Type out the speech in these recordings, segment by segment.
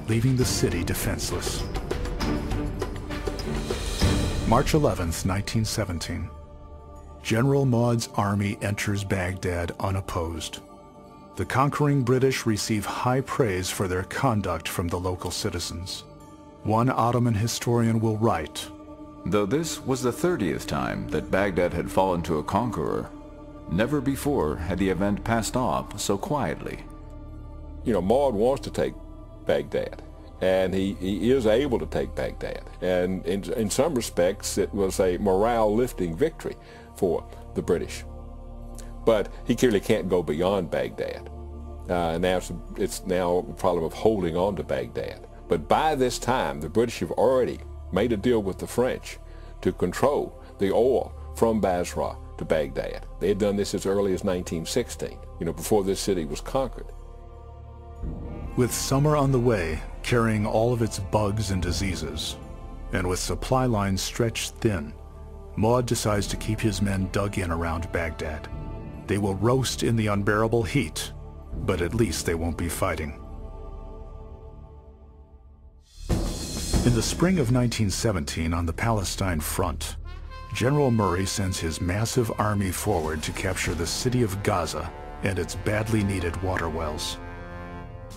leaving the city defenseless. March 11th, 1917. General Maud's army enters Baghdad unopposed. The conquering British receive high praise for their conduct from the local citizens. One Ottoman historian will write, "Though this was the 30th time that Baghdad had fallen to a conqueror, never before had the event passed off so quietly." You know, Maud wants to take Baghdad, and he is able to take Baghdad. And in some respects, it was a morale-lifting victory for the British. But he clearly can't go beyond Baghdad. Now it's now a problem of holding on to Baghdad. But by this time, the British have already made a deal with the French to control the oil from Basra to Baghdad. They had done this as early as 1916, before this city was conquered. With summer on the way, carrying all of its bugs and diseases, and with supply lines stretched thin, Maud decides to keep his men dug in around Baghdad. They will roast in the unbearable heat, but at least they won't be fighting. In the spring of 1917, on the Palestine front, General Murray sends his massive army forward to capture the city of Gaza and its badly needed water wells.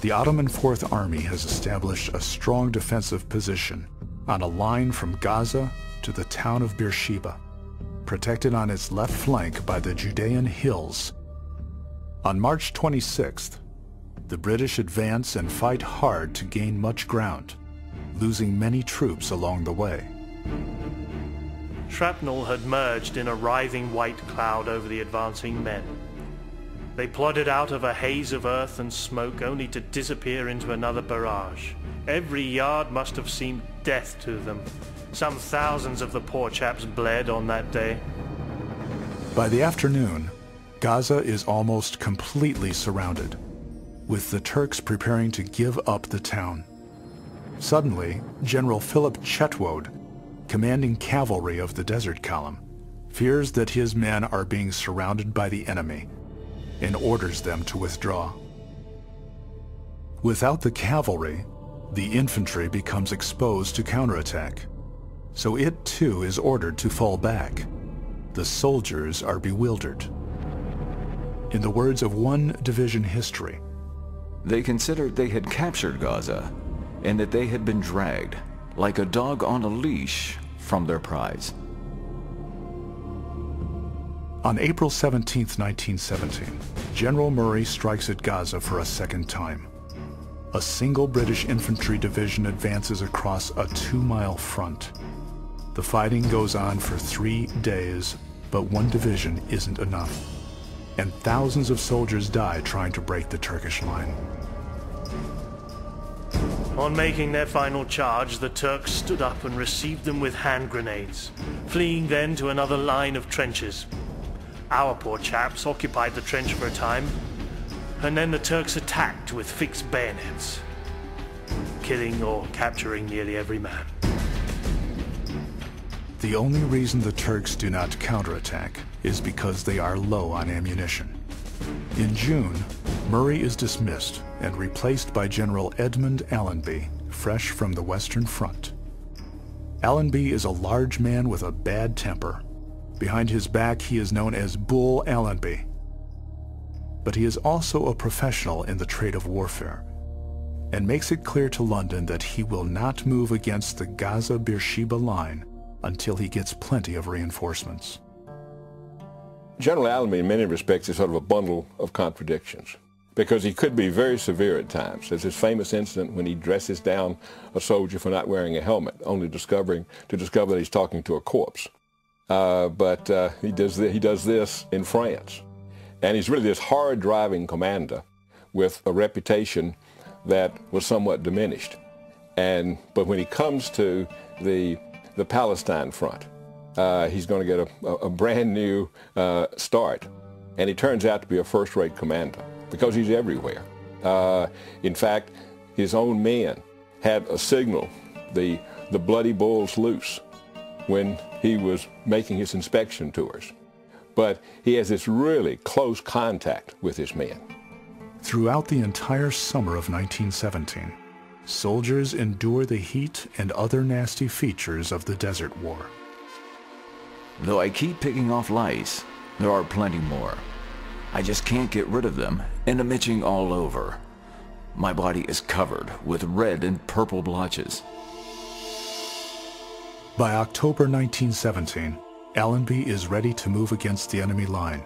The Ottoman Fourth Army has established a strong defensive position on a line from Gaza to the town of Beersheba, protected on its left flank by the Judean hills. On March 26th, the British advance and fight hard to gain much ground, losing many troops along the way. Shrapnel had merged in a writhing white cloud over the advancing men. They plodded out of a haze of earth and smoke only to disappear into another barrage. Every yard must have seemed death to them. Some thousands of the poor chaps bled on that day. By the afternoon, Gaza is almost completely surrounded, with the Turks preparing to give up the town. Suddenly, General Philip Chetwode, commanding cavalry of the Desert Column, fears that his men are being surrounded by the enemy and orders them to withdraw. Without the cavalry, the infantry becomes exposed to counterattack, so it too is ordered to fall back. The soldiers are bewildered. In the words of one division history, "They considered they had captured Gaza, and that they had been dragged, like a dog on a leash, from their prize." On April 17, 1917, General Murray strikes at Gaza for a second time. A single British infantry division advances across a 2-mile front. The fighting goes on for 3 days, but one division isn't enough, and thousands of soldiers die trying to break the Turkish line. On making their final charge, the Turks stood up and received them with hand grenades, fleeing then to another line of trenches. Our poor chaps occupied the trench for a time, and then the Turks attacked with fixed bayonets, killing or capturing nearly every man. The only reason the Turks do not counterattack is because they are low on ammunition. In June, Murray is dismissed and replaced by General Edmund Allenby, fresh from the Western Front. Allenby is a large man with a bad temper. Behind his back, he is known as Bull Allenby. But he is also a professional in the trade of warfare, and makes it clear to London that he will not move against the Gaza-Beersheba line until he gets plenty of reinforcements. General Allenby, in many respects, is sort of a bundle of contradictions, because he could be very severe at times. There's this famous incident when he dresses down a soldier for not wearing a helmet, only to discover that he's talking to a corpse. But he does this in France. And he's really this hard-driving commander with a reputation that was somewhat diminished. But when he comes to the Palestine front, he's going to get a brand new start. And he turns out to be a first-rate commander because he's everywhere. In fact, his own men had a signal, the bloody bulls loose, when he was making his inspection tours. But he has this really close contact with his men. Throughout the entire summer of 1917, soldiers endure the heat and other nasty features of the Desert War. Though I keep picking off lice, there are plenty more. I just can't get rid of them, and I'm itching all over. My body is covered with red and purple blotches. By October 1917, Allenby is ready to move against the enemy line.